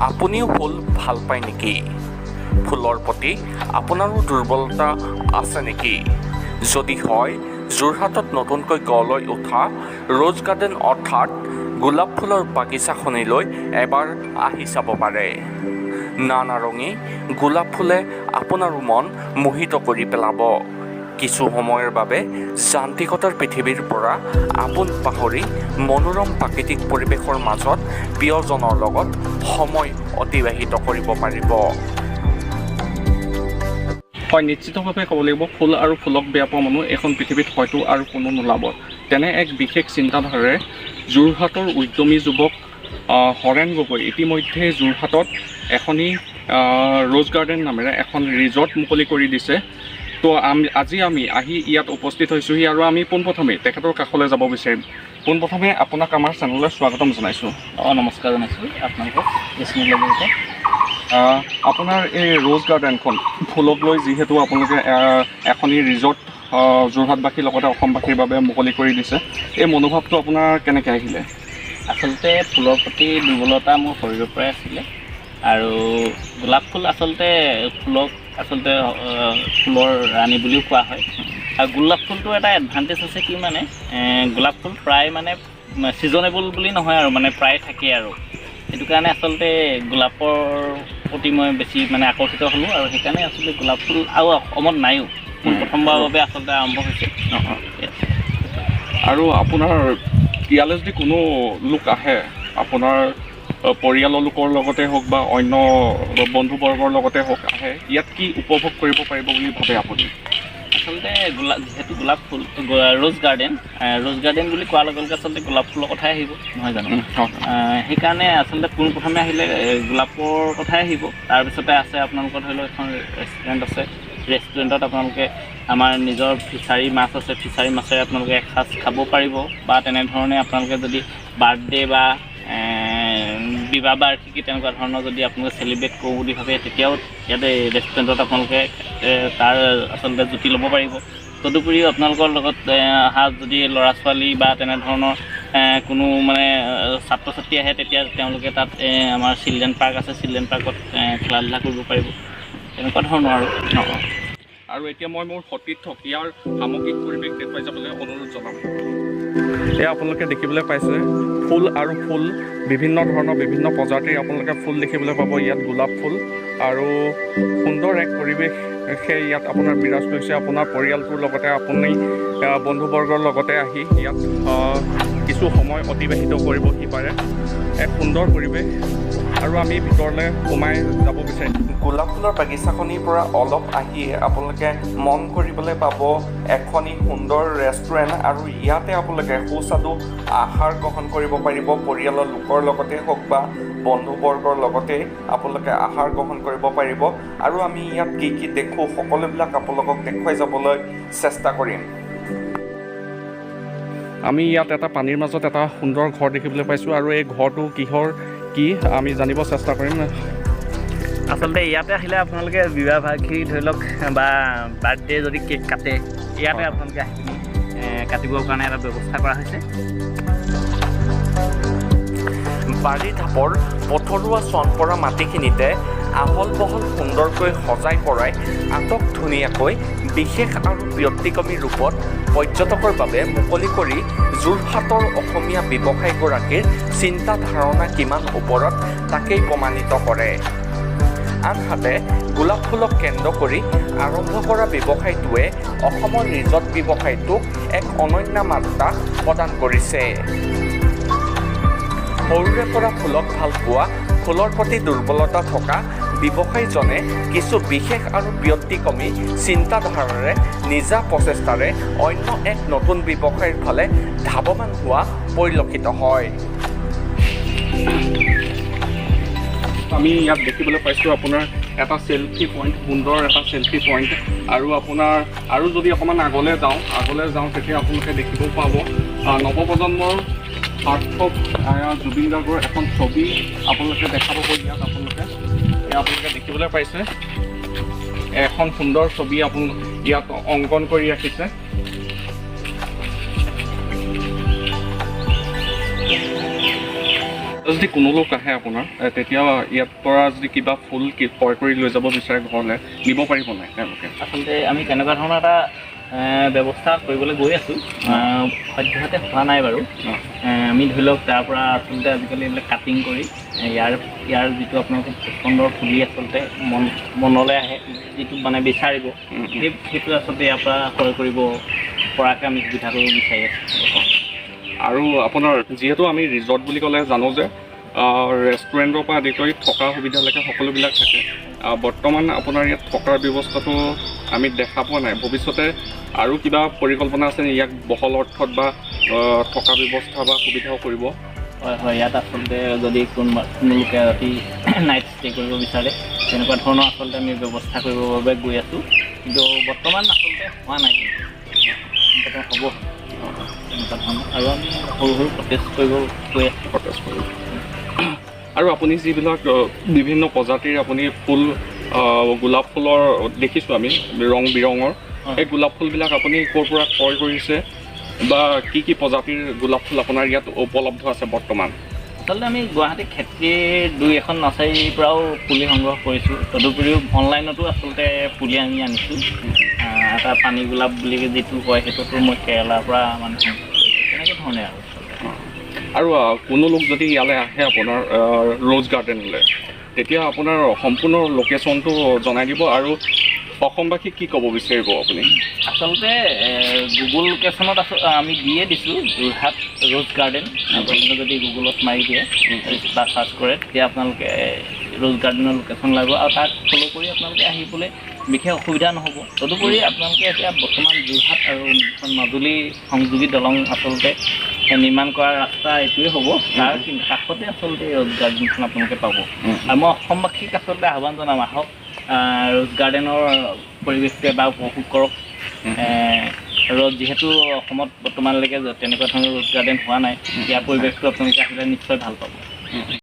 আপুনিও ফুল ভাল পায় নেকি? ফুলৰ প্ৰতি আপোনাৰো দুৰ্বলতা আছে নেকি? যদি হয়, যোৰহাটত নতুনকৈ গঢ় লৈ উঠা ৰ'জ গাৰ্ডেন অৰ্থাৎ গোলাপ ফুলৰ বাগিচাখনিলৈ এবাৰ আহি চাব পাৰে। নানাৰঙী গোলাপ ফুলে আপোনাৰো মন মোহিত কৰি পেলাব। কিছু সময়ৰ বাবে যান্ত্ৰিকতাৰ পৃথিৱীৰ পৰা আপোন পাহৰি মনোৰম প্ৰাকৃতিক পৰিৱেশৰ মাজত প্ৰিয়জনৰ লগত সময় অতিবাহিত কৰিব পাৰিব। হয়, নিশ্চিতভাৱে ক'ব লাগিব ফুল আৰু ফুলক বেয়া পোৱা মানুহ এখন পৃথিৱীত হয়তো আৰু কোনো নোলাব। তেনে এক বিশেষ চিন্তাধাৰাৰে যোৰহাটৰ উদ্যমী যুৱক হৰেণ গগৈ ইতিমধ্যে যোৰহাটত এখনি ৰ'জ গাৰ্ডেন নামেৰে এখন ৰিজৰ্ট মুকলি কৰি দিছে। তো আজি আমি আহি ইয়াত উপস্থিত হৈছোঁহি আৰু আমি পোনপ্ৰথমে তেখেতৰ কাষলৈ যাব বিচাৰিম। পোনপ্ৰথমে আপোনাক আমাৰ চেনেললৈ স্বাগতম জনাইছোঁ। নমস্কাৰ জনাইছোঁ আপোনালোকক জৰিয়তে। আপোনাৰ এই ৰ'জ গাৰ্ডেনখন ফুলক লৈ যিহেতু আপোনালোকে এখনি ৰিজৰ্ট যোৰহাটবাসীৰ লগতে অসমবাসীৰ বাবে মুকলি কৰি দিছে, এই মনোভাৱটো আপোনাৰ কেনেকৈ আহিলে? আচলতে ফুলৰ প্ৰতি দুৰ্বলতা মোৰ শৰীৰৰ পৰাই আছিলে আৰু গোলাপ ফুল আচলতে ফুলক ফুলৰ ৰাণী বুলিও কোৱা হয়। আৰু গোলাপ ফুলটো এটা এডভান্টেজ আছে কি মানে গোলাপ ফুল প্ৰায় মানে ছিজনেবল বুলি নহয় আৰু মানে প্ৰায় থাকে আৰু সেইটো কাৰণে আচলতে গোলাপৰ প্ৰতি মই বেছি মানে আকৰ্ষিত হ'লোঁ আৰু সেইকাৰণে আচলতে গোলাপ ফুল আৰু অসমত নাইও প্ৰথমবাৰৰ বাবে আচলতে আৰম্ভ হৈছে। আৰু আপোনাৰ ইয়ালৈ যদি কোনো লোক আহে, আপোনাৰ পৰিয়ালৰ লোকৰ লগতে হওক বা অন্য বন্ধুবৰ্গৰ লগতে হওক আহে, ইয়াত কি উপভোগ কৰিব পাৰিব বুলি ভাবে আপুনি? আচলতে যিহেতু গোলাপ ফুল ৰ'জ গাৰ্ডেন বুলি কোৱাৰ লগে লগে আচলতে গোলাপ ফুলৰ কথাই আহিব নহয় জানো? সেইকাৰণে আচলতে পোনপ্ৰথমে আহিলে গোলাপৰ কথাই আহিব। তাৰপিছতে আছে আপোনালোকৰ ধৰি লওক এখন ৰেষ্টুৰেণ্ট আছে। ৰেষ্টুৰেণ্টত আপোনালোকে আমাৰ নিজৰ ফিচাৰী মাছ আছে, ফিচাৰী মাছেৰে আপোনালোকে এসাঁজ খাব পাৰিব বা তেনেধৰণে আপোনালোকে যদি বাৰ্থডে বা বিবাহ বাৰ্ষিকী তেনেকুৱা ধৰণৰ যদি আপোনালোকে চেলিব্ৰেট কৰোঁ বুলি ভাবে তেতিয়াও ইয়াতে ৰেষ্টুৰেণ্টত আপোনালোকে তাৰ আচলতে জুতি ল'ব পাৰিব। তদুপৰিও আপোনালোকৰ লগত অহা যদি ল'ৰা ছোৱালী বা তেনেধৰণৰ কোনো মানে ছাত্ৰ ছাত্ৰী আহে তেতিয়া তেওঁলোকে তাত আমাৰ চিলড্ৰেন পাৰ্ক আছে, চিলড্ৰেন পাৰ্কত খেলা ধূলা কৰিব পাৰিব, তেনেকুৱা ধৰণৰ আৰু এতিয়া মই মোৰ সতীৰ্থক ইয়াৰ সামগ্ৰিক পৰিৱেশ দেখুৱাই যাবলৈ অনুৰোধ জনাম। এয়া আপোনালোকে দেখিবলৈ পাইছে ফুল আৰু ফুল বিভিন্ন ধৰণৰ বিভিন্ন প্ৰজাতিৰ আপোনালোকে ফুল দেখিবলৈ পাব। ইয়াত গোলাপ ফুল আৰু সুন্দৰ এক পৰিৱেশ ইয়াত আপোনাৰ বিৰাজ কৰিছে। আপোনাৰ পৰিয়ালটোৰ লগতে আপুনি বন্ধুবৰ্গৰ লগতে আহি ইয়াত কিছু সময় অতিবাহিত কৰিবহি পাৰে। এক সুন্দৰ পৰিৱেশ আৰু আমি ভিতৰলৈ সোমাই যাব বিচাৰিম। গোলাপ ফুলৰ বাগিচাখনিৰ পৰা অলপ আহি আপোনালোকে মন কৰিবলৈ পাব এখনি সুন্দৰ ৰেষ্টুৰেণ্ট আৰু ইয়াতে আপোনালোকে সুস্বাদু আহাৰ গ্ৰহণ কৰিব পাৰিব। পৰিয়ালৰ লোকৰ লগতে হওক বা বন্ধুবৰ্গৰ লগতে আপোনালোকে আহাৰ গ্ৰহণ কৰিব পাৰিব। আৰু আমি ইয়াত কি কি দেখোঁ সকলোবিলাক আপোনালোকক দেখুৱাই যাবলৈ চেষ্টা কৰিম। আমি ইয়াত এটা পানীৰ মাজত এটা সুন্দৰ ঘৰ দেখিবলৈ পাইছোঁ আৰু এই ঘৰটো কিহৰ কি আমি জানিব চেষ্টা কৰিম। আচলতে ইয়াতে আহিলে আপোনালোকে বিবাহ বাৰ্ষিকী ধৰি লওক বা বাৰ্থডে যদি কেক কাটে ইয়াতে আপোনালোকে আহি কাটিবৰ কাৰণে এটা ব্যৱস্থা কৰা হৈছে। বাৰী ঢাপৰ পথৰুৱা চন পৰা মাটিখিনিতে আহল বহল সুন্দৰকৈ সজাই পৰাই আটক ধুনীয়াকৈ বিশেষ আৰু ব্যতিক্ৰমী ৰূপত পৰ্যটকৰ বাবে মুকলি কৰি যোৰহাটৰ অসমীয়া ব্যৱসায়ীগৰাকীৰ চিন্তা ধাৰণা কিমান ওপৰত তাকেই প্ৰমাণিত কৰে। আনহাতে গোলাপ ফুলক কেন্দ্ৰ কৰি আৰম্ভ কৰা ব্যৱসায়টোৱে অসমৰ ৰিজৰ্ট ব্যৱসায়টোক এক অনন্য মাত্ৰা প্ৰদান কৰিছে। সৰুৰে পৰা ফুলক ভাল পোৱা, ফুলৰ প্ৰতি দুৰ্বলতা থকা ব্যৱসায়ীজনে কিছু বিশেষ আৰু ব্যতিক্ৰমী চিন্তাধাৰাৰে নিজা প্ৰচেষ্টাৰে অন্য এক নতুন ব্যৱসায়ৰ ফালে ধাৱমান হোৱা পৰিলক্ষিত হয়। আমি ইয়াত দেখিবলৈ পাইছোঁ আপোনাৰ এটা চেল্ফি পইণ্ট, সুন্দৰ এটা চেল্ফি পইণ্ট আৰু আপোনাৰ আৰু যদি অকণমান আগলৈ যাওঁ তেতিয়া আপোনালোকে দেখিব পাব নৱপ্ৰজন্মৰ সাৰ্থক জুবিন গাৰ্গৰ এখন ছবি আপোনালোকে দেখা পাব। ইয়াত আপোনালোকে দেখিবলৈ পাইছে এখন সুন্দৰ ছবি ইয়াত অংকন কৰি ৰাখিছে। যদি কোনো লোক আহে আপোনাৰ তেতিয়া ইয়াৰ পৰা যদি কিবা ফুল ক্ৰয় কৰি লৈ যাব বিচাৰে ঘৰলৈ নিব পাৰিব নাই তেওঁলোকে? আচলতে আমি তেনেকুৱা ধৰণৰ এটা ব্যৱস্থা কৰিবলৈ গৈ আছোঁ, সদ্যহতে হোৱা নাই বাৰু। আমি ধৰি লওক তাৰ পৰা আচলতে আজিকালি এইবিলাক কাটিং কৰি ইয়াৰ যিটো আপোনালোকে পচন্দৰ পুলি আচলতে মনলৈ আহে, যিটো মানে বিচাৰিব সেইটো আচলতে ইয়াৰ পৰা ক্ৰয় কৰিব পৰাকৈ আমি সুবিধাটো বিচাৰি আছোঁ। আৰু আপোনাৰ যিহেতু আমি ৰিজৰ্ট বুলি ক'লে জানো যে ৰেষ্টুৰেণ্টৰ পৰা আদি কৰি থকা সুবিধালৈকে সকলোবিলাক থাকে। বৰ্তমান আপোনাৰ ইয়াত থকাৰ ব্যৱস্থাটো আমি দেখা পোৱা নাই। ভৱিষ্যতে আৰু কিবা পৰিকল্পনা আছে ইয়াক বহল অৰ্থত বা থকা ব্যৱস্থা বা সুবিধাও কৰিব? হয়, ইয়াত আচলতে যদি কোনোলোকে ৰাতি নাইট ষ্টে কৰিব বিচাৰে তেনেকুৱা ধৰণৰ আচলতে আমি ব্যৱস্থা কৰিবৰ বাবে গৈ আছোঁ, কিন্তু বৰ্তমান আচলতে হোৱা নাই। কিন্তু হ'ব তেনেকুৱা ধৰণৰ, আৰু আমি সৰু সৰু প্ৰটেষ্ট কৰিব গৈ আছোঁ। আৰু আপুনি যিবিলাক বিভিন্ন প্ৰজাতিৰ আপুনি ফুল গোলাপ ফুলৰ দেখিছোঁ আমি ৰং বিৰঙৰ, এই গোলাপ ফুলবিলাক আপুনি ক'ৰ পৰা ক্ৰয় কৰিছে বা কি প্ৰজাতিৰ গোলাপ ফুল আপোনাৰ ইয়াত উপলব্ধ আছে বৰ্তমান? আচলতে আমি গুৱাহাটী খেতিৰ 2-এখন নাৰ্চাৰীৰ পৰাও পুলি সংগ্ৰহ কৰিছোঁ। তদুপৰিও অনলাইনতো আচলতে পুলি আমি আনিছোঁ। এটা পানী গোলাপ বুলি যিটো কয় সেইটোতো মই কেৰেলাৰ পৰা মানে তেনেকৈ ধৰণে আৰু কোনো লোক যদি ইয়ালৈ আহে আপোনাৰ ৰ'জ গাৰ্ডেনলৈ, তেতিয়া আপোনাৰ সম্পূৰ্ণ লোকেশ্যনটো জনাই দিব আৰু অসমবাসীক কি ক'ব বিচাৰিব আপুনি? আচলতে গুগল লোকেশ্যনত আমি দিয়ে দিছোঁ যোৰহাট ৰ'জ গাৰ্ডেন। আপোনালোকে যদি গুগলত মাৰি দিয়ে বা চাৰ্চ কৰে তেতিয়া আপোনালোকে ৰ'জ গাৰ্ডেনৰ লোকেশ্যন লাগিব, আৰু তাক ফ'ল' কৰি আপোনালোকে আহিবলৈ বিশেষ অসুবিধা নহ'ব। তদুপৰি আপোনালোকে এতিয়া বৰ্তমান যোৰহাট আৰু মাজুলী সংযোগী দলং আচলতে নিৰ্মাণ কৰা ৰাস্তা এইটোৱে হ'ব, তাৰ কাষতে আচলতে ৰ'জ গাৰ্ডেনখন আপোনালোকে পাব। আৰু মই অসমবাসীক আচলতে আহ্বান জনাম, আহক ৰ'জ গাৰ্ডেনৰ পৰিৱেশটোৱে বা উপভোগ কৰক। যিহেতু অসমত বৰ্তমানলৈকে তেনেকুৱা ধৰণৰ ৰ'জ গাৰ্ডেন হোৱা নাই, ইয়াৰ পৰিৱেশটো আপোনালোকে আহিলে নিশ্চয় ভাল পাব।